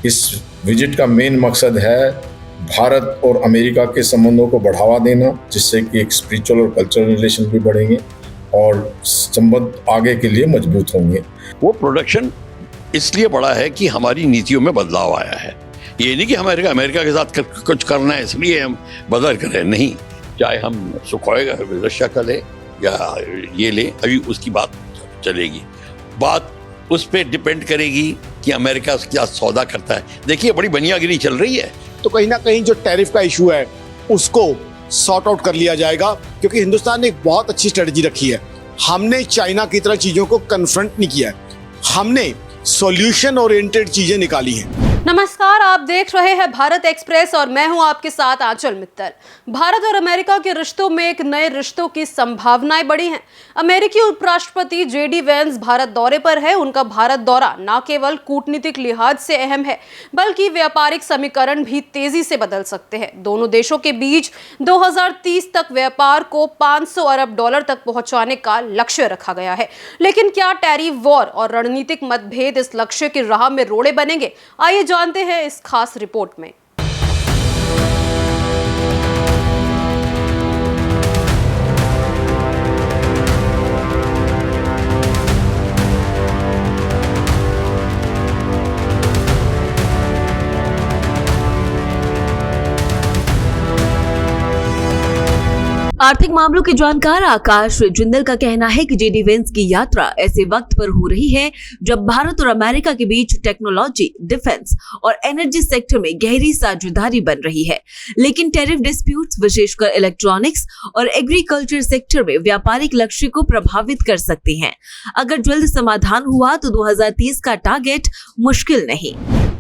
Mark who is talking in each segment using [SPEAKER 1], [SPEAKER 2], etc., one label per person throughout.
[SPEAKER 1] इस विजिट का मेन मकसद है भारत और अमेरिका के संबंधों को बढ़ावा देना, जिससे कि एक स्पिरिचुअल और कल्चरल रिलेशन भी बढ़ेंगे और संबंध आगे के लिए मजबूत होंगे।
[SPEAKER 2] वो प्रोडक्शन इसलिए बढ़ा है कि हमारी नीतियों में बदलाव आया है। ये नहीं कि अमेरिका के साथ कुछ करना है इसलिए हम बदल कर रहे, नहीं। चाहे हम सुखोई रशिया का ले या ये ले, अभी उसकी बात चलेगी। बात उस पर डिपेंड करेगी कि अमेरिका उसके साथ सौदा करता है। देखिए, बड़ी बनियागिरी चल रही है।
[SPEAKER 3] तो कहीं ना कहीं जो टैरिफ का इशू है उसको सॉर्ट आउट कर लिया जाएगा, क्योंकि हिंदुस्तान ने एक बहुत अच्छी स्ट्रेटजी रखी है। हमने चाइना की तरह चीजों को कन्फ्रंट नहीं किया है, हमने सॉल्यूशन ओरिएंटेड चीजें निकाली हैं।
[SPEAKER 4] नमस्कार, आप देख रहे हैं भारत एक्सप्रेस और मैं हूं आपके साथ आंचल मित्तल। भारत और अमेरिका के रिश्तों में एक नए रिश्तों की संभावनाएं बढ़ी हैं। अमेरिकी उपराष्ट्रपति जेडी वेंस भारत दौरे पर है। उनका भारत दौरा न केवल कूटनीतिक लिहाज से अहम है, बल्कि व्यापारिक समीकरण भी तेजी से बदल सकते हैं। दोनों देशों के बीच 2030 तक व्यापार को $500 अरब तक पहुंचाने का लक्ष्य रखा गया है। लेकिन क्या टैरिफ वॉर और रणनीतिक मतभेद इस लक्ष्य की राह में रोड़े बनेंगे? आइए जानते हैं इस खास रिपोर्ट में।
[SPEAKER 5] आर्थिक मामलों के जानकार आकाश जिंदल का कहना है कि जेडी वेंस की यात्रा ऐसे वक्त पर हो रही है जब भारत और अमेरिका के बीच टेक्नोलॉजी, डिफेंस और एनर्जी सेक्टर में गहरी साझेदारी बन रही है। लेकिन टैरिफ डिस्प्यूट्स विशेषकर इलेक्ट्रॉनिक्स और एग्रीकल्चर सेक्टर में व्यापारिक लक्ष्य को प्रभावित कर सकती हैं। अगर जल्द समाधान हुआ तो 2030 का टारगेट मुश्किल नहीं।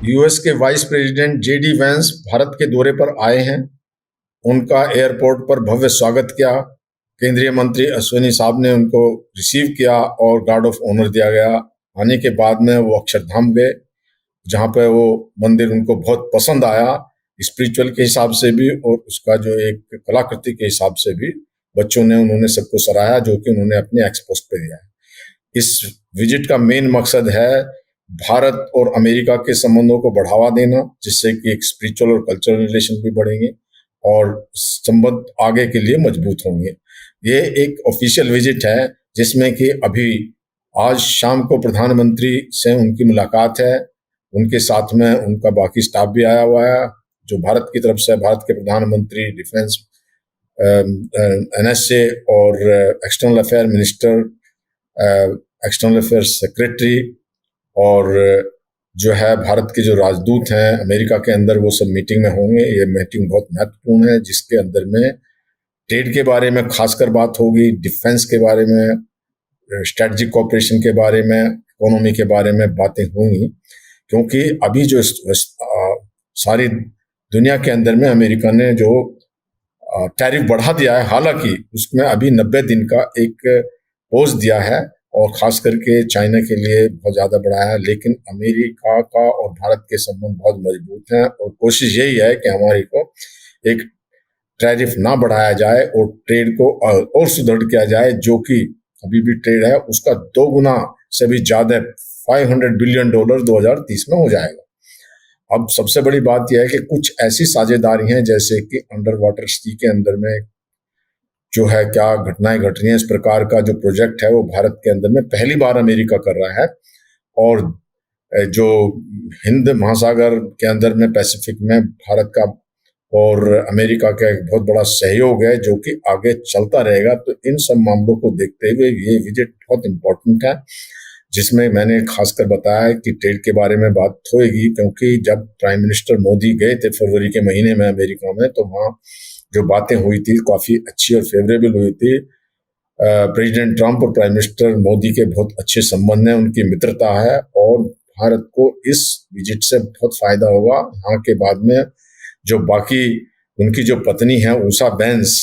[SPEAKER 1] यूएस के vice president JD Vance Bharat के दौरे पर आए हैं। उनका एयरपोर्ट पर भव्य स्वागत किया। केंद्रीय मंत्री अश्विनी साहब ने उनको रिसीव किया और गार्ड ऑफ ऑनर दिया गया। आने के बाद में वो अक्षरधाम गए, जहाँ पे वो मंदिर उनको बहुत पसंद आया, स्पिरिचुअल के हिसाब से भी और उसका जो एक कलाकृति के हिसाब से भी। बच्चों ने उन्होंने सबको सराहा, जो कि उन्होंने अपने एक्सपोस्ट पे दिया है। इस विजिट का मेन मकसद है भारत और अमेरिका के संबंधों को बढ़ावा देना, जिससे कि एक स्पिरिचुअल और कल्चरल रिलेशन भी बढ़ेंगे और संबंध आगे के लिए मजबूत होंगे। ये एक ऑफिशियल विजिट है, जिसमें कि अभी आज शाम को प्रधानमंत्री से उनकी मुलाकात है। उनके साथ में उनका बाकी स्टाफ भी आया हुआ है, जो भारत की तरफ से भारत के प्रधानमंत्री, डिफेंस, एनएसए और external affair minister, external affair secretary और जो है भारत के जो राजदूत हैं अमेरिका के अंदर, वो सब मीटिंग में होंगे। ये मीटिंग बहुत महत्वपूर्ण है, जिसके अंदर में ट्रेड के बारे में खासकर बात होगी, डिफेंस के बारे में, स्ट्रेटजिक कोऑपरेशन के बारे में, इकोनॉमी के बारे में बातें होंगी। क्योंकि अभी जो सारी दुनिया के अंदर में अमेरिका ने जो टैरिफ बढ़ा दिया है, हालांकि उसमें अभी 90 दिन का एक पोज दिया है और खास करके चाइना के लिए बहुत ज्यादा बढ़ाया है। लेकिन अमेरिका का और भारत के संबंध बहुत मजबूत हैं और कोशिश यही है कि हमारी को एक टैरिफ ना बढ़ाया जाए और ट्रेड को और सुदृढ़ किया जाए, जो कि अभी भी ट्रेड है उसका 2 गुना से भी ज्यादा $500 बिलियन 2030 में हो जाएगा। अब सबसे बड़ी बात यह है कि कुछ ऐसी साझेदारी हैं, जैसे कि अंडर वाटर सी के अंदर में जो है क्या घटनाएं घट रही हैं। इस प्रकार का जो प्रोजेक्ट है वो भारत के अंदर में पहली बार अमेरिका कर रहा है। और जो हिंद महासागर के अंदर में, पैसिफिक में भारत का और अमेरिका का एक बहुत बड़ा सहयोग है, जो कि आगे चलता रहेगा। तो इन सब मामलों को देखते हुए ये विजिट बहुत इम्पोर्टेंट है, जिसमें मैंने खासकर बताया कि ट्रेड के बारे में बात होगी। क्योंकि जब प्राइम मिनिस्टर मोदी गए थे फरवरी के महीने में अमेरिका में, तो वहाँ जो बातें हुई थी काफी अच्छी और फेवरेबल हुई थी। प्रेसिडेंट ट्रंप और प्राइम मिनिस्टर मोदी के बहुत अच्छे संबंध हैं, उनकी मित्रता है और भारत को इस विजिट से बहुत फायदा होगा। यहाँ के बाद में जो बाकी उनकी जो पत्नी है उषा बेंस,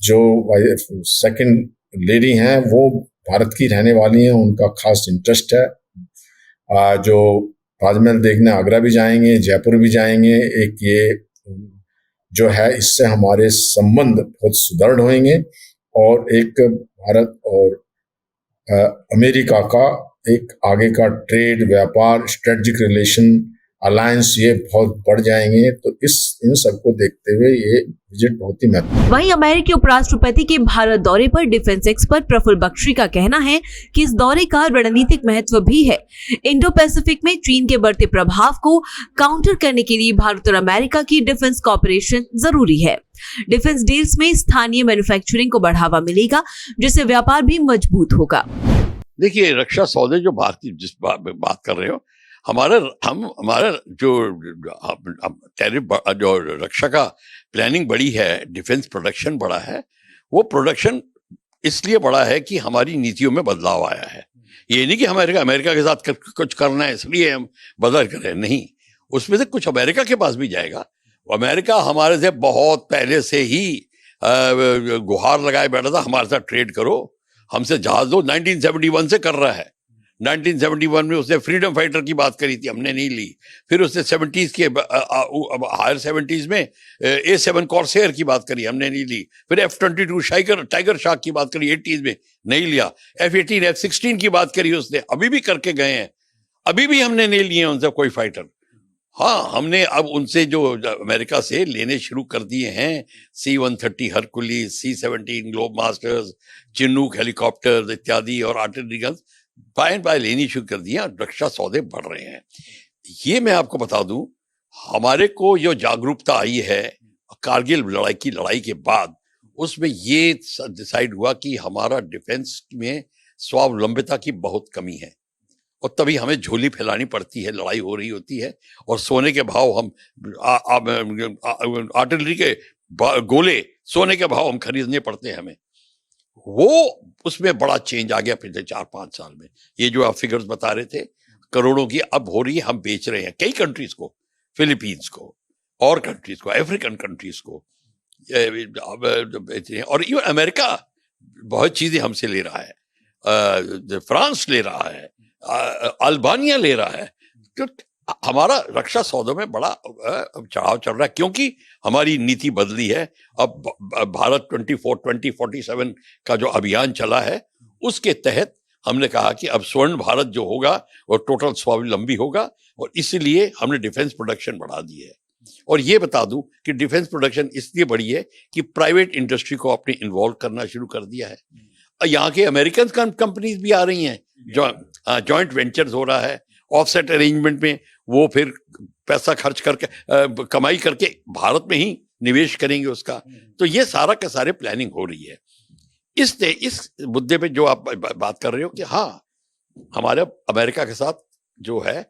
[SPEAKER 1] जो सेकंड लेडी हैं, वो भारत की रहने वाली हैं। उनका खास इंटरेस्ट है। जो ताजमहल देखने आगरा भी जाएंगे, जयपुर भी जाएंगे। एक ये जो है इससे हमारे संबंध बहुत सुदृढ़ होंगे और एक भारत और अमेरिका का एक आगे का ट्रेड, व्यापार, स्ट्रेटजिक रिलेशन अलायंस ये बहुत बढ़ जाएंगे। तो इन सबको देखते हुए ये विजिट बहुत ही महत्वपूर्ण।
[SPEAKER 5] वहीं अमेरिकी उपराष्ट्रपति के भारत दौरे पर डिफेंस एक्सपर्ट प्रफुल्ल बख्शी का कहना है कि इस दौरे का रणनीतिक महत्व भी है। इंडो पैसिफिक में चीन के बढ़ते प्रभाव को काउंटर करने के लिए भारत और अमेरिका की डिफेंस कॉपरेशन जरूरी है। डिफेंस डील्स में स्थानीय मैन्युफैक्चरिंग को बढ़ावा मिलेगा, जिससे व्यापार भी मजबूत होगा।
[SPEAKER 2] देखिए, रक्षा सौदे जो भारतीय जिस बात कर रहे हो, हमारा जो टैरिफ जो रक्षा का प्लानिंग बढ़ी है, डिफेंस प्रोडक्शन बढ़ा है, वो प्रोडक्शन इसलिए बढ़ा है कि हमारी नीतियों में बदलाव आया है। ये नहीं कि अमेरिका के साथ कुछ करना है इसलिए हम बदल कर रहे हैं, नहीं। उसमें से कुछ अमेरिका के पास भी जाएगा। अमेरिका हमारे से बहुत पहले से ही गुहार लगाए बैठा था, हमारे साथ ट्रेड करो, हमसे जहाज दो। 1971 से कर रहा है। 1971 में उसने फ्रीडम फाइटर की बात करी थी, हमने नहीं ली। फिर उसने 70s के हायर 70s में A7 कॉर्सेयर की बात करी, हमने नहीं ली। फिर F-22 टाइगर शार्क की बात करी 80s में, नहीं लिया। F-18 F-16 की बात करी उसने, अभी भी करके गए हैं, अभी भी हमने नहीं लिए उनसे कोई फाइटर। हाँ, हमने अब उनसे जो अमेरिका से लेने शुरू कर दिए हैं C-130 Hercules, C-17 globe masters, Chinook helicopter इत्यादि और आर्टिलरी गन्स बाय लेनी शुरू कर दिया। रक्षा सौदे बढ़ रहे हैं। ये मैं आपको बता दूं, हमारे को जो जागरूकता आई है कारगिल लड़ाई के बाद, उसमें ये डिसाइड हुआ कि हमारा डिफेंस में स्वावलंबिता की बहुत कमी है और तभी हमें झोली फैलानी पड़ती है। लड़ाई हो रही होती है और सोने के भाव हम आर्टिलरी के गोले सोने के भाव हम खरीदने पड़ते हैं हमें। वो उसमें बड़ा चेंज आ गया पिछले 4-5 साल में। ये जो आप फिगर्स बता रहे थे, करोड़ों की अब हो रही है, हम बेच रहे हैं कई कंट्रीज को, फिलीपींस को और कंट्रीज को, अफ्रीकन कंट्रीज को, और इवन अमेरिका बहुत चीजें हमसे ले रहा है, फ्रांस ले रहा है, अल्बानिया ले रहा है। तो हमारा रक्षा सौदों में बड़ा चढ़ाव चल रहा है क्योंकि हमारी नीति बदली है। अब भारत 2047 का जो अभियान चला है, उसके तहत हमने कहा कि अब स्वर्ण भारत जो होगा वो टोटल स्वावलंबी होगा और इसीलिए हमने डिफेंस प्रोडक्शन बढ़ा दी है। और ये बता दूं कि डिफेंस प्रोडक्शन इसलिए बढ़ी है कि प्राइवेट इंडस्ट्री को अपने इन्वॉल्व करना शुरू कर दिया है। यहाँ के अमेरिकन कंपनीज भी आ रही हैं, जॉइंट वेंचर्स हो रहा है, ऑफसेट अरेंजमेंट में वो फिर पैसा खर्च करके कमाई करके भारत में ही निवेश करेंगे उसका। तो ये सारा के सारे प्लानिंग हो रही है। इस मुद्दे पे जो आप बात कर रहे हो कि हाँ, हमारे अमेरिका के साथ जो है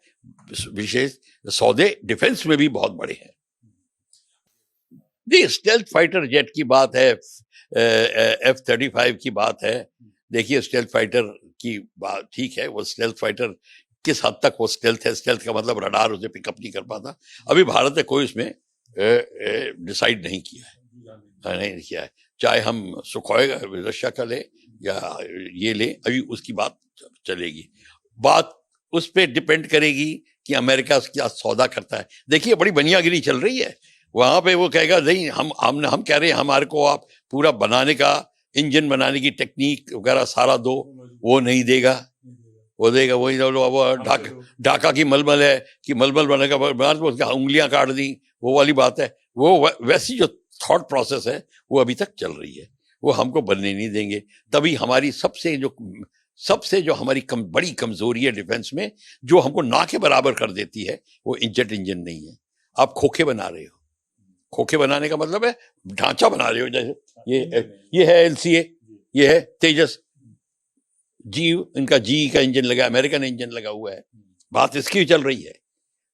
[SPEAKER 2] विशेष सौदे डिफेंस में भी बहुत बड़े हैं। ये स्टेल्थ फाइटर जेट की बात है, F-35 की बात है। देखिए, स्टेल्थ फाइटर की बात ठीक है, वो स्टेल्थ फाइटर किस हद तक वो स्टेल्थ है, स्टेल्थ का मतलब रडार उसे पिकअप नहीं कर पाता। अभी भारत ने कोई उसमें डिसाइड नहीं किया है, नहीं किया है। चाहे हम सुखोई रशिया का ले या ये ले, अभी उसकी बात चलेगी। बात उस पर डिपेंड करेगी कि अमेरिका क्या सौदा करता है। देखिए, बड़ी बनियागिरी चल रही है वहां पे। वो कहेगा नहीं, हम कह रहे हैं हमारे को आप पूरा बनाने का, इंजन बनाने की टेक्निक वगैरह सारा दो, वो नहीं देगा। वो देगा वही ढाका की मलमल है कि मलमल बनेगा, उसकी उंगलियां काट दी, वो वाली बात है। वो वैसी जो थॉट प्रोसेस है वो अभी तक चल रही है, वो हमको बनने नहीं देंगे। तभी हमारी सबसे जो हमारी बड़ी कमजोरी है डिफेंस में, जो हमको ना के बराबर कर देती है, वो जेट इंजन नहीं है। आप खोखे बना रहे हो। खोखे बनाने का मतलब है ढांचा बना रहे हो। जैसे ये है LCA, ये है तेजस, इनका जी का इंजन लगा, अमेरिकन इंजन लगा हुआ है, बात इसकी चल रही है।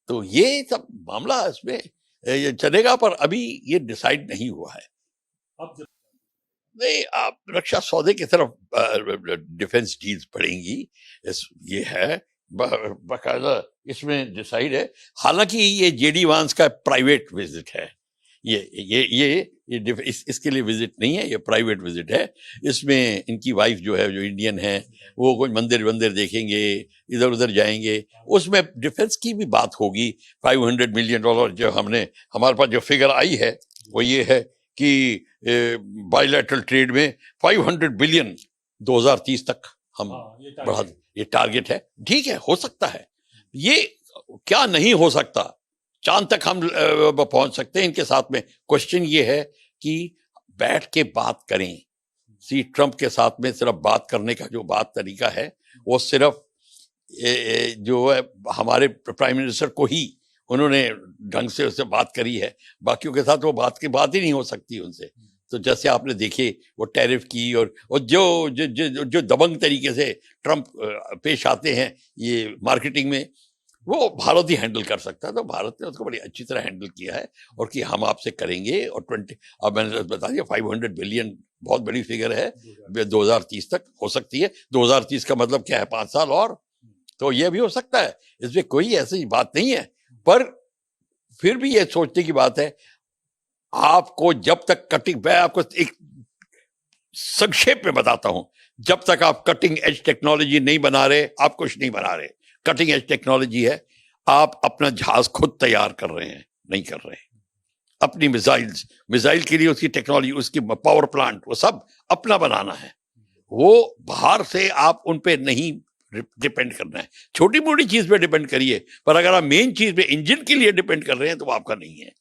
[SPEAKER 2] तो ये सब मामला इसमें चलेगा, पर अभी ये डिसाइड नहीं हुआ है। नहीं, आप रक्षा सौदे की तरफ डिफेंस डील्स बढ़ेंगी, ये है बाकायदा इसमें डिसाइड है। हालांकि ये JD वांस का प्राइवेट विजिट है, इसके लिए विजिट नहीं है, ये प्राइवेट विजिट है। इसमें इनकी वाइफ जो है, जो इंडियन है, वो कोई मंदिर देखेंगे, इधर उधर जाएंगे। उसमें डिफेंस की भी बात होगी। $500 मिलियन जो हमारे पास जो फिगर आई है वो ये है कि बायलैटरल ट्रेड में 500 बिलियन 2030 तक हम बढ़ा, ये टारगेट है। ठीक है, हो सकता है, ये क्या नहीं हो सकता। चांद तक हम पहुंच सकते हैं इनके साथ में। क्वेश्चन ये है कि बैठ के बात करें। ट्रंप के साथ में सिर्फ बात करने का जो बात तरीका है वो सिर्फ जो है हमारे प्राइम मिनिस्टर को ही उन्होंने ढंग से उससे बात करी है, बाकियों के साथ वो बात ही नहीं हो सकती उनसे। तो जैसे आपने देखे वो टैरिफ की और जो दबंग तरीके से ट्रंप पेश आते हैं ये मार्केटिंग में, वो भारत ही हैंडल कर सकता है। तो भारत ने उसको बड़ी अच्छी तरह हैंडल किया है और कि हम आपसे करेंगे। और 20 अब मैंने बता दिया 500 बिलियन बहुत बड़ी फिगर है, 2030 तक हो सकती है। 2030 का मतलब क्या है, 5 साल और, तो ये भी हो सकता है, इसमें कोई ऐसी बात नहीं है। पर फिर भी ये सोचने की बात है, आपको जब तक कटिंग, मैं आपको एक संक्षेप में बताता हूं, जब तक आप कटिंग एज टेक्नोलॉजी नहीं बना रहे आप कुछ नहीं बना रहे। कटिंग एज टेक्नोलॉजी है, आप अपना जहाज खुद तैयार कर रहे हैं, नहीं कर रहे। अपनी मिसाइल के लिए उसकी टेक्नोलॉजी, उसकी पावर प्लांट, वो सब अपना बनाना है। वो बाहर से आप उन पे नहीं डिपेंड करना है। छोटी मोटी चीज पे डिपेंड करिए, पर अगर आप मेन चीज पे इंजन के लिए डिपेंड कर रहे हैं तो वो आपका नहीं है।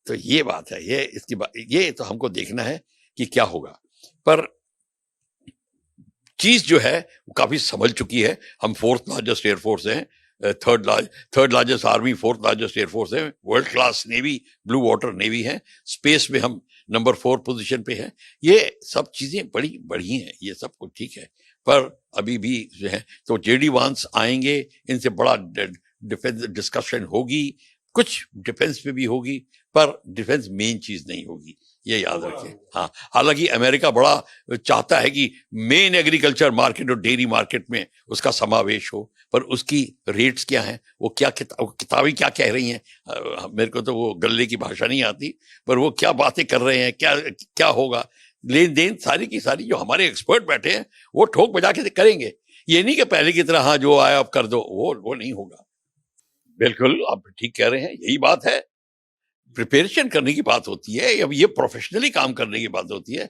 [SPEAKER 2] तो ये बात है, ये तो हमको देखना है कि क्या होगा। पर चीज जो है वो काफी संभल चुकी है। हम 4th लार्जेस्ट एयरफोर्स हैं, third largest army, 4th largest air force है, world class navy, blue water navy है, स्पेस में हम नंबर 4 पोजीशन पे हैं। ये सब चीजें बड़ी बढ़ी हैं, ये सब कुछ ठीक है। पर अभी भी जो है तो जेडी वांस आएंगे, इनसे बड़ा डिफेंस डिस्कशन होगी, कुछ डिफेंस पे भी होगी, पर डिफेंस मेन चीज नहीं होगी, ये याद रखिए। हाँ, हालांकि अमेरिका बड़ा चाहता है कि मेन एग्रीकल्चर मार्केट और डेयरी मार्केट में उसका समावेश हो, पर उसकी रेट्स क्या हैं, वो क्या किताबें क्या कह रही हैं, मेरे को तो वो गल्ले की भाषा नहीं आती, पर वो क्या बातें कर रहे हैं, क्या होगा, लेन देन सारी की सारी जो हमारे एक्सपर्ट बैठे हैं वो ठोक बजा के करेंगे। ये नहीं कि पहले की तरह हाँ जो आया अब कर दो, वो नहीं होगा। बिल्कुल आप ठीक कह रहे हैं, यही बात है। प्रिपरेशन करने की बात होती है, अब ये प्रोफेशनली काम करने की बात होती है।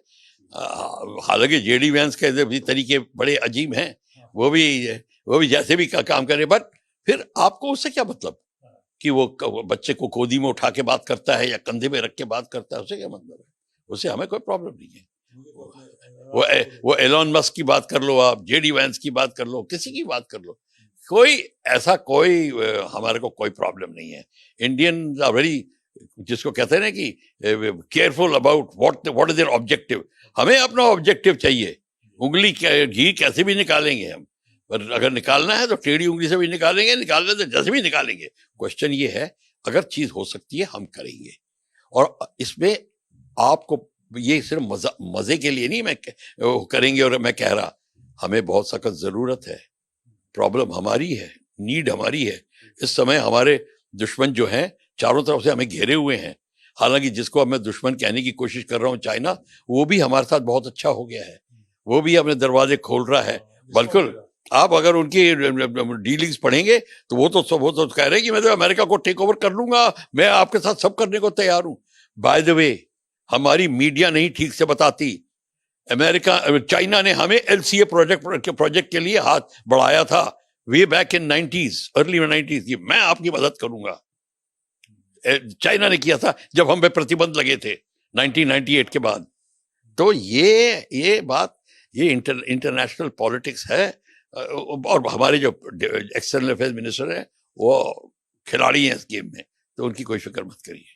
[SPEAKER 2] हालांकि जेडी वैंस के भी तरीके बड़े अजीब हैं, वो भी जैसे भी काम करे, बट फिर आपको उससे क्या मतलब कि वो बच्चे को गोदी में उठा के बात करता है या कंधे में रख के बात करता है, उससे क्या मतलब है? उससे हमें कोई प्रॉब्लम नहीं है। वो एलॉन मस्क की बात कर लो, आप जेडी वैंस की बात कर लो, किसी की बात कर लो, कोई हमारे को कोई प्रॉब्लम नहीं है। इंडियंस आर वेरी, जिसको कहते हैं ना कि careful about what is there objective. हमें अपना ऑब्जेक्टिव चाहिए। उंगली घी कैसे भी निकालेंगे हम, पर अगर निकालना है तो टेढ़ी उंगली से भी निकालेंगे, निकालना तो जैसे भी निकालेंगे। क्वेश्चन ये है, अगर चीज हो सकती है हम करेंगे। और इसमें आपको ये सिर्फ मजे के लिए नहीं मैं करेंगे। और मैं कह रहा, हमें बहुत सख्त जरूरत है, प्रॉब्लम हमारी है, नीड हमारी है। इस समय हमारे दुश्मन जो हैं चारों तरफ से हमें घेरे हुए हैं। हालांकि जिसको अब मैं दुश्मन कहने की कोशिश कर रहा हूँ, चाइना, वो भी हमारे साथ बहुत अच्छा हो गया है, वो भी अपने दरवाजे खोल रहा है। बिल्कुल, आप अगर उनकी डीलिंग्स पढ़ेंगे तो वो तो कह रहे हैं कि मैं तो अमेरिका को टेक ओवर कर लूंगा, मैं आपके साथ सब करने को तैयार हूं। बाय द वे, हमारी मीडिया नहीं ठीक से बताती, चाइना ने हमें LCA प्रोजेक्ट के लिए हाथ बढ़ाया था way back in 90s, early 90s, ये मैं आपकी मदद करूंगा। चाइना ने किया था जब हम पे प्रतिबंध लगे थे 1998 के बाद। तो ये बात, ये इंटरनेशनल पॉलिटिक्स है। और हमारे जो एक्सटर्नल अफेयर्स मिनिस्टर है वो खिलाड़ी हैं इस गेम में, तो उनकी कोई फिक्र मत करिए।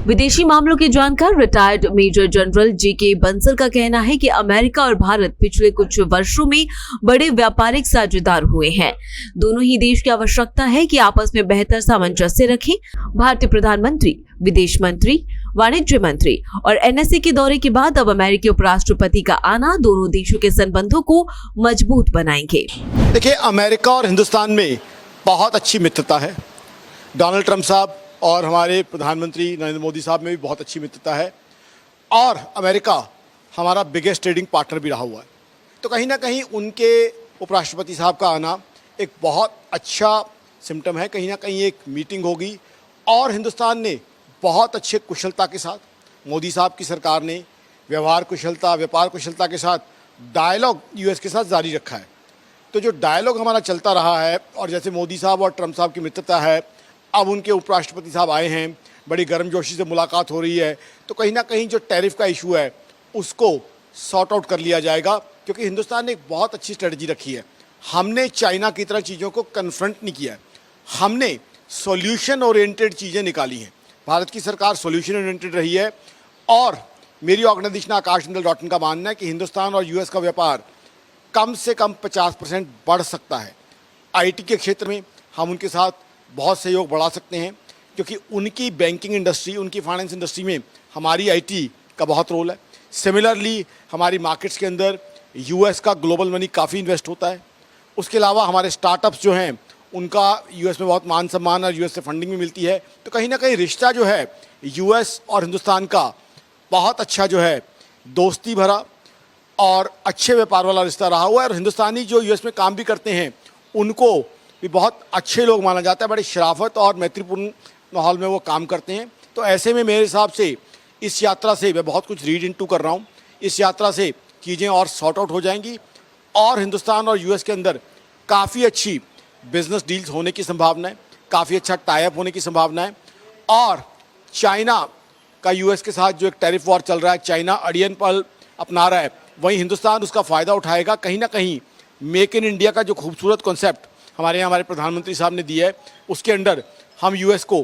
[SPEAKER 5] विदेशी मामलों के जानकार retired major general JK Bansal का कहना है कि अमेरिका और भारत पिछले कुछ वर्षों में बड़े व्यापारिक साझेदार हुए हैं। दोनों ही देश की आवश्यकता है कि आपस में बेहतर सामंजस्य रखें। भारतीय प्रधानमंत्री, विदेश मंत्री, वाणिज्य मंत्री और NSA के दौरे के बाद अब अमेरिकी उपराष्ट्रपति का आना दोनों देशों के संबंधों को मजबूत बनाएंगे।
[SPEAKER 3] देखिए, अमेरिका और हिंदुस्तान में बहुत अच्छी मित्रता है। डोनाल्ड ट्रंप साहब और हमारे प्रधानमंत्री नरेंद्र मोदी साहब में भी बहुत अच्छी मित्रता है, और अमेरिका हमारा बिगेस्ट ट्रेडिंग पार्टनर भी रहा हुआ है। तो कहीं ना कहीं उनके उपराष्ट्रपति साहब का आना एक बहुत अच्छा सिम्टम है। कहीं ना कहीं एक मीटिंग होगी और हिंदुस्तान ने बहुत अच्छे कुशलता के साथ, मोदी साहब की सरकार ने व्यापार कुशलता के साथ डायलॉग US के साथ जारी रखा है। तो जो डायलॉग हमारा चलता रहा है, और जैसे मोदी साहब और ट्रंप साहब की मित्रता है, अब उनके उपराष्ट्रपति साहब आए हैं, बड़ी गर्मजोशी से मुलाकात हो रही है, तो कहीं ना कहीं जो टैरिफ का इशू है उसको सॉर्ट आउट कर लिया जाएगा, क्योंकि हिंदुस्तान ने एक बहुत अच्छी स्ट्रेटजी रखी है। हमने चाइना की तरह चीज़ों को कन्फ्रंट नहीं किया है, हमने सॉल्यूशन ओरिएंटेड चीज़ें निकाली हैं। भारत की सरकार सॉल्यूशन ओरिएंटेड रही है और मेरी ऑर्गेनाइजेशन आकाशजिंदल.in का मानना है कि हिंदुस्तान और यूएस का व्यापार कम से कम 50% बढ़ सकता है। आईटी के क्षेत्र में हम उनके साथ बहुत सहयोग बढ़ा सकते हैं, क्योंकि उनकी बैंकिंग इंडस्ट्री, उनकी फाइनेंस इंडस्ट्री में हमारी आईटी का बहुत रोल है। सिमिलरली हमारी मार्केट्स के अंदर यूएस का ग्लोबल मनी काफ़ी इन्वेस्ट होता है। उसके अलावा हमारे स्टार्टअप्स जो हैं उनका यूएस में बहुत मान सम्मान और यूएस से फंडिंग भी मिलती है। तो कहीं ना कहीं रिश्ता जो है यूएस और हिंदुस्तान का बहुत अच्छा जो है दोस्ती भरा और अच्छे व्यापार वाला रिश्ता रहा हुआ है। और हिंदुस्तानी जो यूएस में काम भी करते हैं उनको भी बहुत अच्छे लोग माना जाता है, बड़े शराफत और मैत्रीपूर्ण माहौल में वो काम करते हैं। तो ऐसे में मेरे हिसाब से इस यात्रा से मैं बहुत कुछ रीड इनटू कर रहा हूँ, इस यात्रा से चीज़ें और सॉर्ट आउट हो जाएंगी और हिंदुस्तान और यूएस के अंदर काफ़ी अच्छी बिजनेस डील्स होने की संभावना है, काफ़ी अच्छा टाई अप होने की संभावना है। और चाइना का यूएस के साथ जो एक टैरिफ वॉर चल रहा है, चाइना अड़ियन पल अपना रहा है, वहीं हिंदुस्तान उसका फ़ायदा उठाएगा। कहीं ना कहीं मेक इन इंडिया का जो खूबसूरत कॉन्सेप्ट हमारे यहाँ हमारे प्रधानमंत्री साहब ने दिया है, उसके अंडर हम यूएस को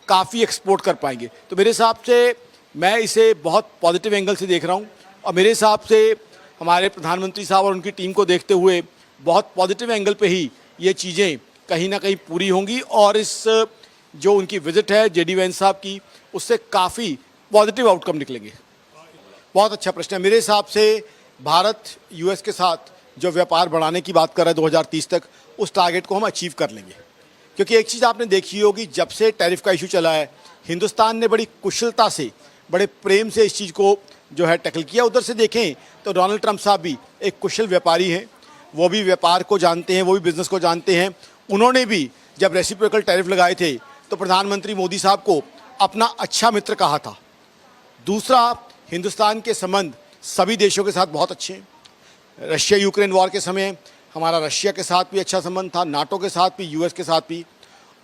[SPEAKER 3] काफ़ी एक्सपोर्ट कर पाएंगे। तो मेरे हिसाब से मैं इसे बहुत पॉजिटिव एंगल से देख रहा हूँ और मेरे हिसाब से हमारे प्रधानमंत्री साहब और उनकी टीम को देखते हुए बहुत पॉजिटिव एंगल पे ही ये चीज़ें कहीं ना कहीं पूरी होंगी और इस जो उनकी विज़िट है जेडी वेंस साहब की, उससे काफ़ी पॉजिटिव आउटकम निकलेंगे। बहुत अच्छा प्रश्न है। मेरे हिसाब से भारत यूएस के साथ जो व्यापार बढ़ाने की बात कर रहा है 2030 तक, उस टारगेट को हम अचीव कर लेंगे। क्योंकि एक चीज़ आपने देखी होगी, जब से टैरिफ का इशू चला है हिंदुस्तान ने बड़ी कुशलता से, बड़े प्रेम से इस चीज़ को जो है टैकल किया। उधर से देखें तो डोनाल्ड ट्रंप साहब भी एक कुशल व्यापारी हैं, वो भी व्यापार को जानते हैं, वो भी बिज़नेस को जानते हैं। उन्होंने भी जब रेसिप्रोकल टैरिफ लगाए थे तो प्रधानमंत्री मोदी साहब को अपना अच्छा मित्र कहा था। दूसरा, हिंदुस्तान के संबंध सभी देशों के साथ बहुत अच्छे हैं। रशिया यूक्रेन वॉर के समय हमारा रशिया के साथ भी अच्छा संबंध था, नाटो के साथ भी, यूएस के साथ भी।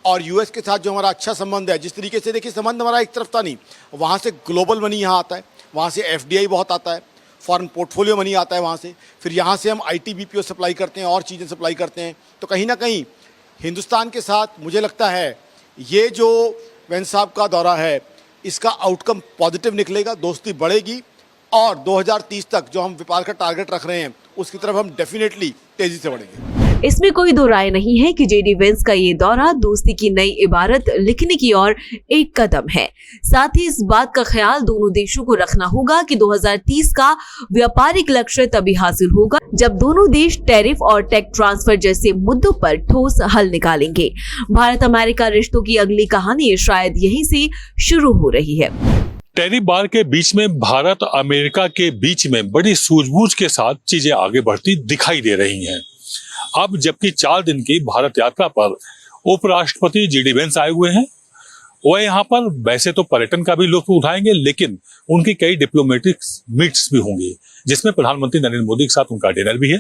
[SPEAKER 3] और यूएस के साथ जो हमारा अच्छा संबंध है, जिस तरीके से देखिए संबंध हमारा एक तरफ था नहीं, वहाँ से ग्लोबल मनी यहाँ आता है, वहाँ से एफडीआई बहुत आता है, फॉरेन पोर्टफोलियो मनी आता है वहाँ से, फिर यहाँ से हम आईटी बीपीओ सप्लाई करते हैं और चीज़ें सप्लाई करते हैं। तो कहीं ना कहीं हिंदुस्तान के साथ मुझे लगता है ये जो वेंस साहब का दौरा है इसका आउटकम पॉजिटिव निकलेगा, दोस्ती बढ़ेगी और 2030 तक जो हम व्यापार का टारगेट रख रहे हैं उसकी तरफ हम डेफिनेटली तेजी से बढ़ेंगे।
[SPEAKER 5] इसमें कोई दो राय नहीं है कि जेडी वेंस का ये दौरा दोस्ती की नई इबारत लिखने की ओर एक कदम है। साथ ही इस बात का ख्याल दोनों देशों को रखना होगा कि 2030 का व्यापारिक लक्ष्य तभी हासिल होगा जब दोनों देश टैरिफ और टेक ट्रांसफर जैसे मुद्दों पर ठोस हल निकालेंगे। भारत अमेरिका रिश्तों की अगली कहानी शायद यहीं से शुरू हो रही है।
[SPEAKER 6] टैरिफ बार के बीच में भारत अमेरिका के बीच में बड़ी सूझबूझ के साथ चीजें आगे बढ़ती दिखाई दे रही हैं। अब जबकि 4 दिन की भारत यात्रा पर उपराष्ट्रपति जेडी वेंस आए हुए हैं, वह यहाँ पर वैसे तो पर्यटन का भी लुत्फ उठाएंगे, लेकिन उनकी कई डिप्लोमेटिक मीट्स भी होंगी जिसमें प्रधानमंत्री नरेंद्र मोदी के साथ उनका डिनर भी है।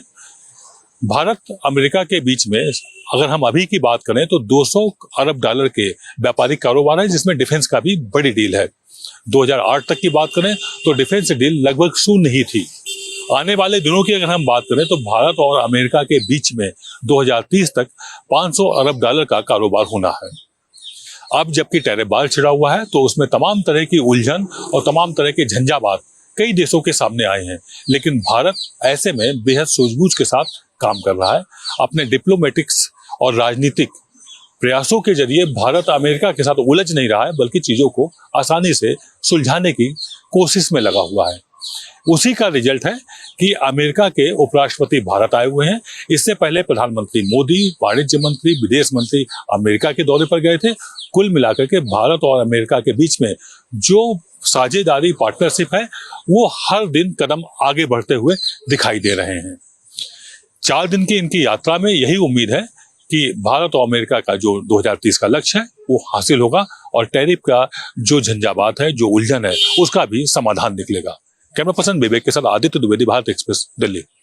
[SPEAKER 6] भारत अमेरिका के बीच में अगर हम अभी की बात करें तो $200 अरब के व्यापारिक कारोबार है, जिसमें डिफेंस का भी बड़ी डील है। 2008 तक की बात करें तो डिफेंस डील लगभग शून्य ही थी। आने वाले दिनों की अगर हम बात करें तो भारत और अमेरिका के बीच में 2030 तक $500 अरब का कारोबार होना है। अब जबकि टैरिफ बार छिड़ा हुआ है तो उसमें तमाम तरह की उलझन और तमाम तरह के झंझावात कई देशों के सामने आए हैं, लेकिन भारत ऐसे में बेहद सूझबूझ के साथ काम कर रहा है। अपने डिप्लोमेटिक्स और राजनीतिक प्रयासों के जरिए भारत अमेरिका के साथ उलझ नहीं रहा है, बल्कि चीजों को आसानी से सुलझाने की कोशिश में लगा हुआ है। उसी का रिजल्ट है कि अमेरिका के उपराष्ट्रपति भारत आए हुए हैं। इससे पहले प्रधानमंत्री मोदी, वाणिज्य मंत्री, विदेश मंत्री अमेरिका के दौरे पर गए थे। कुल मिलाकर के भारत और अमेरिका के बीच में जो साझेदारी पार्टनरशिप है वो हर दिन कदम आगे बढ़ते हुए दिखाई दे रहे हैं। 4 दिन की इनकी यात्रा में यही उम्मीद है कि भारत और अमेरिका का जो 2030 का लक्ष्य है वो हासिल होगा और टैरिफ का जो झंझावात है, जो उलझन है, उसका भी समाधान निकलेगा। कैमरा पर्सन विवेक के साथ आदित्य द्विवेदी, भारत एक्सप्रेस, दिल्ली।